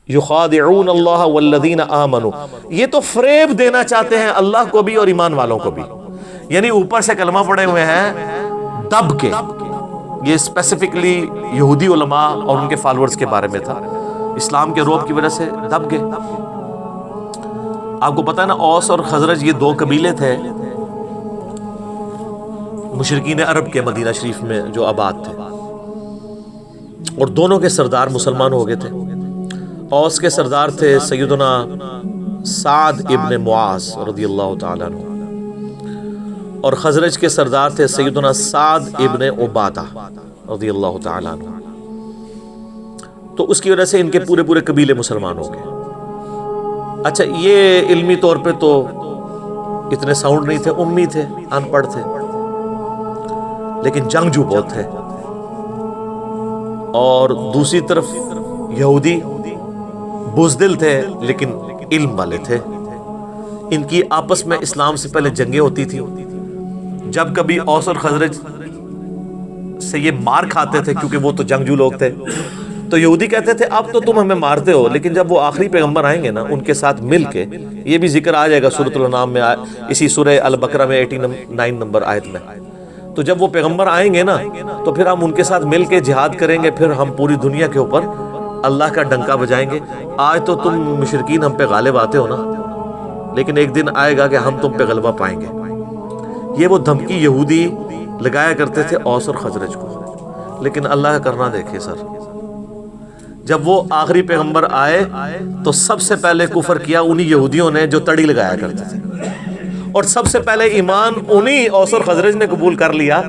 یخادعون اللہ والذین آمنوا، یہ تو فریب دینا چاہتے ہیں اللہ کو بھی اور ایمان والوں کو بھی، یعنی اوپر سے کلمہ پڑے ہوئے ہیں دب کے. یہ اسپیسیفکلی یہودی علماء اور ان کے فالورز کے بارے میں تھا، اسلام کے روب کی وجہ سے دب گئے. آپ کو پتہ ہے نا، اوس اور خزرج یہ دو قبیلے تھے مشرکین عرب کے مدینہ شریف میں جو آباد تھے، اور دونوں کے سردار مسلمان ہو گئے تھے. اوس کے سردار تھے سیدنا سعد ابن معاذ رضی اللہ تعالیٰ عنہ، اور خزرج کے سردار تھے سیدنا سعد ابن عبادہ رضی اللہ تعالیٰ عنہ. تو اس کی وجہ سے ان کے پورے قبیلے مسلمان ہو گئے. اچھا، یہ علمی طور پہ تو اتنے ساؤنڈ نہیں تھے، امی تھے، ان پڑھ تھے، لیکن جنگجو بہت تھے. اور دوسری طرف یہودی بزدل تھے لیکن علم والے تھے. ان کی آپس میں اسلام سے پہلے جنگیں ہوتی تھی. جب کبھی اوس اور خزرج سے یہ مار کھاتے تھے، کیونکہ وہ تو جنگجو لوگ تھے، تو یہودی کہتے تھے اب تو تم ہمیں مارتے ہو، لیکن جب وہ آخری پیغمبر آئیں گے نا ان کے ساتھ مل کے، یہ بھی ذکر آ جائے گا سورۃ الانعام میں، اسی سورہ البقرہ میں 89 نمبر آیت میں، تو جب وہ پیغمبر آئیں گے نا تو پھر ہم ان کے ساتھ مل کے جہاد کریں گے، پھر ہم پوری دنیا کے اوپر اللہ کا ڈنکا بجائیں گے. آج تو تم مشرکین ہم پہ غالب آتے ہو نا، لیکن ایک دن آئے گا کہ ہم تم پہ غلبہ پائیں گے. یہ وہ دھمکی یہودی لگایا کرتے تھے اوس اور خزرج کو. لیکن اللہ کا کرنا دیکھے سر، جب وہ آخری پیغمبر آئے تو سب سے پہلے کفر کیا انہی یہودیوں نے جو تڑی لگایا کرتے تھے، اور سب سے پہلے ایمان انہی اوس اور خزرج نے قبول کر لیا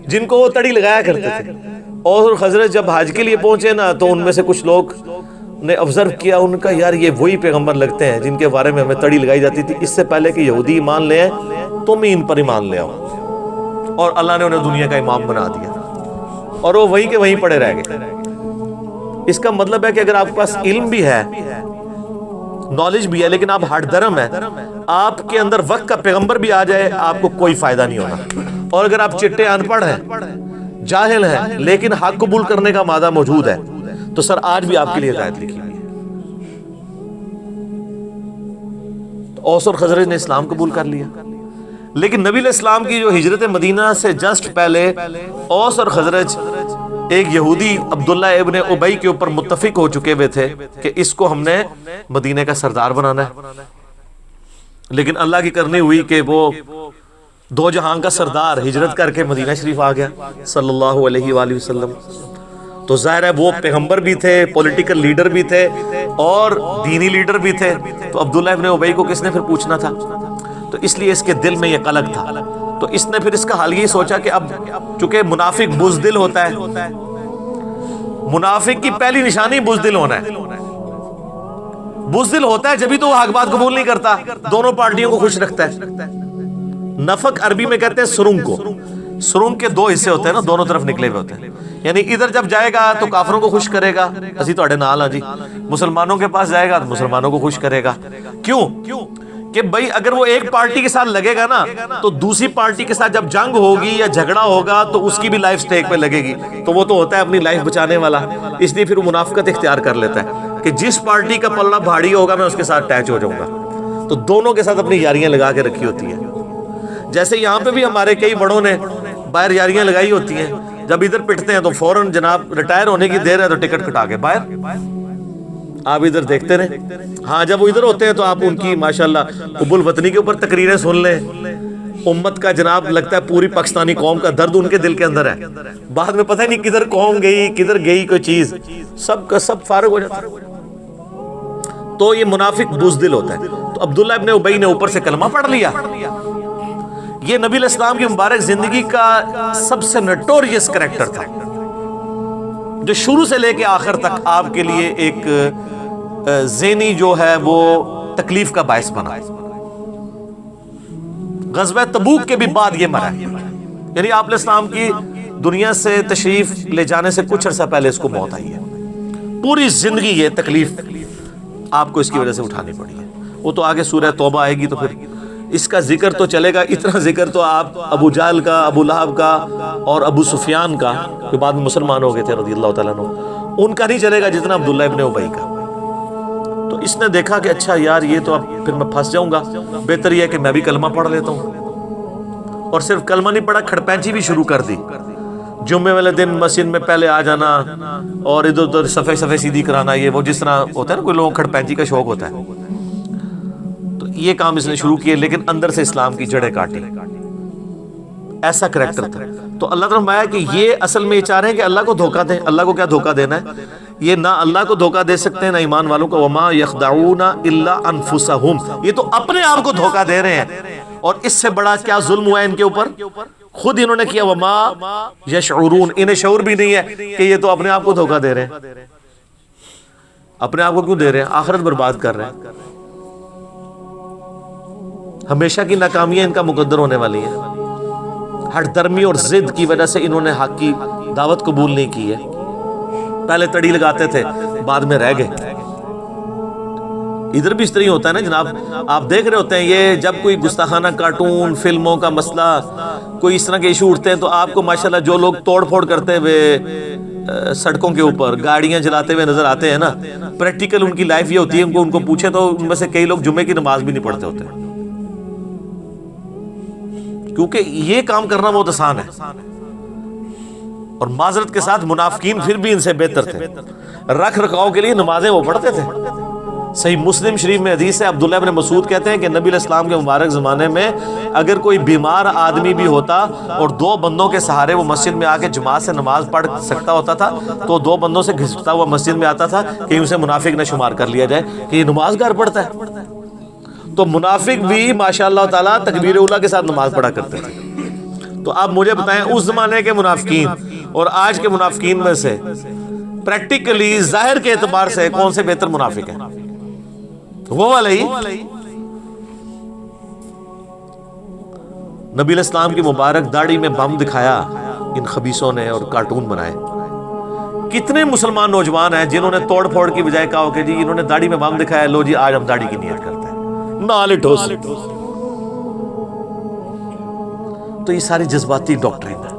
جن کو وہ تڑی لگایا کرتے تھے. اوس اور خزرج جب حج کے لیے پہنچے نا تو ان میں سے کچھ لوگ نے آبزرو کیا، ان کا یار یہ وہی پیغمبر لگتے ہیں جن کے بارے میں ہمیں تڑی لگائی جاتی تھی، اس سے پہلے کہ یہودی ایمان لے آئے تم ہی ان پر ایمان لے آؤ. اور اللہ نے انہیں دنیا کا امام بنا دیا، اور وہ وہیں کے وہیں پڑے رہ گئے. اس کا مطلب ہے کہ اگر آپ کے پاس علم بھی ہے، نالج بھی ہے، لیکن آپ ہٹ درم ہے، آپ کے اندر وقت کا پیغمبر بھی آ جائے آپ کو کوئی فائدہ نہیں ہونا. اور اگر آپ چٹے ان پڑھ ہیں، جاہل ہیں، لیکن حق قبول کرنے کا مادہ موجود ہے، تو سر آج بھی آپ کے لیے ہدایت لکھی ہوئی ہے. تو اوس اور خزرج نے اسلام قبول کر لیا، لیکن نبی علیہ السلام کی جو ہجرت مدینہ سے جسٹ پہلے اوس اور خزرج ایک یہودی عبداللہ ابن ابی کے اوپر متفق ہو چکے ہوئے تھے کہ اس کو ہم نے مدینہ کا سردار بنانا ہے. لیکن اللہ کی کرنی ہوئی کہ وہ دو جہاں کا سردار ہجرت کر کے مدینہ شریف آ گیا صلی اللہ علیہ وآلہ وسلم. تو ظاہر ہے وہ پیغمبر بھی تھے، پولیٹیکل لیڈر بھی تھے، اور دینی لیڈر بھی تھے. تو عبداللہ ابن ابی کو کس نے پھر پوچھنا تھا؟ تو اس لیے اس کے دل میں یہ قلق تھا. تو اس نے پھر اس کا حل یہ سوچا کہ اب چونکہ منافق بزدل ہوتا ہے، منافق کی پہلی نشانی بزدل ہونا ہے. بزدل ہوتا ہے جبھی تو وہ حق بات قبول نہیں کرتا، دونوں پارٹیوں کو خوش رکھتا ہے. نفق عربی میں کہتے ہیں سرنگ کو. سرنگ کے دو حصے ہوتے ہیں نا، دونوں طرف نکلے ہوئے ہوتے ہیں. یعنی ادھر جب جائے گا تو کافروں کو خوش کرے گا، اسی تواڈے نال ہاں جی. مسلمانوں کے پاس جائے گا تو مسلمانوں کو خوش کرے گا. کیوں؟ کہ بھائی اگر وہ ایک پارٹی کے ساتھ لگے گا نا تو دوسری پارٹی کے ساتھ جب جنگ ہوگی یا جھگڑا ہوگا تو اس کی بھی لائف سٹیک پہ لگے گی. تو وہ تو ہوتا ہے اپنی لائف بچانے والا، اس لیے پھر وہ منافقت اختیار کر لیتا ہے کہ جس پارٹی کا پلڑا بھاری ہوگا میں اس کے ساتھ اٹیچ ہو جاؤں گا. تو دونوں کے ساتھ اپنی یاریاں لگا کے رکھی ہوتی ہیں. جیسے یہاں پہ بھی ہمارے کئی بڑوں نے باہر یاریاں لگائی ہوتی ہیں، جب ادھر پٹتے ہیں تو فوراً جناب ریٹائر ہونے کی دیر ہے تو ٹکٹ کٹا کے باہر. آپ ادھر دیکھتے رہے، ہاں جب وہ ادھر ہوتے ہیں تو آپ ان کی ماشاءاللہ حب الوطنی کے اوپر تقریریں سن لیں. امت کا جناب لگتا ہے پوری پاکستانی قوم کا درد ان کے دل کے اندر ہے. بعد میں پتہ نہیں کدھر قوم گئی، کدھر گئی کوئی چیز، سب کا سب فارغ ہو جاتا ہے. تو یہ منافق بزدل ہوتا ہے. تو عبداللہ ابن ابی نے اوپر سے کلمہ پڑھ لیا. یہ نبی علیہ السلام کی مبارک زندگی کا سب سے نٹوریس کریکٹر تھا، جو شروع سے لے کے آخر تک آپ کے لیے ایک ذہنی جو ہے وہ تکلیف کا باعث بنا. غزوہ تبوک کے بھی بعد یہ مرا، یعنی آپ علیہ السلام کی دنیا سے تشریف لے جانے سے کچھ عرصہ پہلے اس کو موت آئی ہے. پوری زندگی یہ تکلیف آپ کو اس کی وجہ سے اٹھانی پڑی ہے. وہ تو آگے سورہ توبہ آئے گی تو پھر اس کا ذکر تو چلے گا. اتنا ذکر تو آپ ابو جہل کا، ابو لہب کا اور ابو سفیان کا جو بعد میں مسلمان ہو گئے تھے رضی اللہ تعالیٰ عنہ، ان کا نہیں چلے گا جتنا عبداللہ ابن ابی کا. تو اس نے دیکھا کہ اچھا یار یہ تو اب پھر میں پھنس جاؤں گا، بہتر یہ ہے کہ میں بھی کلمہ پڑھ لیتا ہوں، اور صرف کلمہ نہیں پڑھا، کھڑپینچی بھی شروع کر دی۔ جمعے والے دن مسجد میں پہلے آ جانا اور ادھر ادھر صفحے سیدھی کرانا، یہ وہ جس طرح ہوتا ہے نا کوئی لوگوں کو کھڑپینچی کا شوق ہوتا ہے، تو یہ کام اس نے شروع کیے، لیکن اندر سے اسلام کی جڑیں کاٹی، ایسا کریکٹر تھا۔ تو اللہ تعالیٰ نے فرمایا کہ یہ اصل میں یہ چاہ رہے ہیں کہ اللہ کو دھوکہ دیں۔ اللہ کو کیا دھوکہ دینا ہے؟ یہ نہ اللہ کو دھوکہ دے سکتے ہیں نہ ایمان والوں کو۔ وما یخدعون الا انفسهم، یہ تو اپنے آپ کو دھوکہ دے رہے ہیں، اور اس سے بڑا کیا ظلم ہوا ہے ان کے اوپر؟ خود انہوں نے کیا، وما یشعرون، انہیں شعور بھی نہیں ہے کہ یہ تو اپنے آپ کو دھوکہ دے رہے ہیں۔ اپنے آپ کو کیوں دے رہے ہیں؟ آخرت برباد کر رہے ہیں، ہمیشہ کی ناکامیاں ان کا مقدر ہونے والی ہیں۔ ہٹ درمی اور ضد کی وجہ سے انہوں نے حق کی دعوت قبول نہیں کی ہے، پہلے تڑی لگاتے تھے بعد میں رہ گئے۔ ادھر بھی اس طرح ہوتا ہے نا جناب، آپ دیکھ رہے ہوتے ہیں یہ جب کوئی گستاخانہ کارٹون فلموں کا مسئلہ کوئی اس طرح کے ایشو اٹھتے ہیں تو آپ کو ماشاءاللہ جو لوگ توڑ پھوڑ کرتے ہوئے سڑکوں کے اوپر گاڑیاں جلاتے ہوئے نظر آتے ہیں نا، پریکٹیکل ان کی لائف یہ ہوتی ہے، ان کو پوچھے تو ان میں سے کئی لوگ جمعے کی نماز بھی نہیں پڑھتے ہوتے، کیونکہ یہ کام کرنا بہت آسان ہے۔ اور معذرت کے ساتھ منافقین پھر بھی ان سے بہتر تھے، رکھ رکھاؤ کے لیے نمازیں وہ پڑھتے تھے۔ صحیح مسلم شریف میں حدیث ہے، عبداللہ ابن مسعود کہتے ہیں کہ نبی علیہ السلام کے مبارک زمانے میں اگر کوئی بیمار آدمی بھی ہوتا اور دو بندوں کے سہارے وہ مسجد میں آ کے جماعت سے نماز پڑھ سکتا ہوتا تھا تو دو بندوں سے گھستا ہوا مسجد میں آتا تھا کہ اسے منافق نہ شمار کر لیا جائے کہ یہ نماز گھر پڑھتا ہے۔ تو منافق بھی ماشاءاللہ تعالیٰ تکبیر اولیٰ کے ساتھ نماز پڑھا کرتے تھے۔ تو آپ مجھے بتائیں اس زمانے کے منافقین اور آج کے منافقین میں سے پریکٹیکلی ظاہر کے اعتبار سے کون سے بہتر منافق ہیں؟ وہ والے ہی۔ نبی علیہ السلام کی مبارک داڑھی میں بم دکھایا ان خبیثوں نے اور کارٹون بنائے۔ کتنے مسلمان نوجوان ہیں جنہوں نے توڑ پھوڑ کی بجائے کہا کہ جی انہوں نے داڑھی میں بم دکھایا، لو جی آج ہم داڑھی کی نیت کرتے ہیں، نالے ٹھوس۔ تو یہ ساری جذباتی ڈاکٹرین ہے۔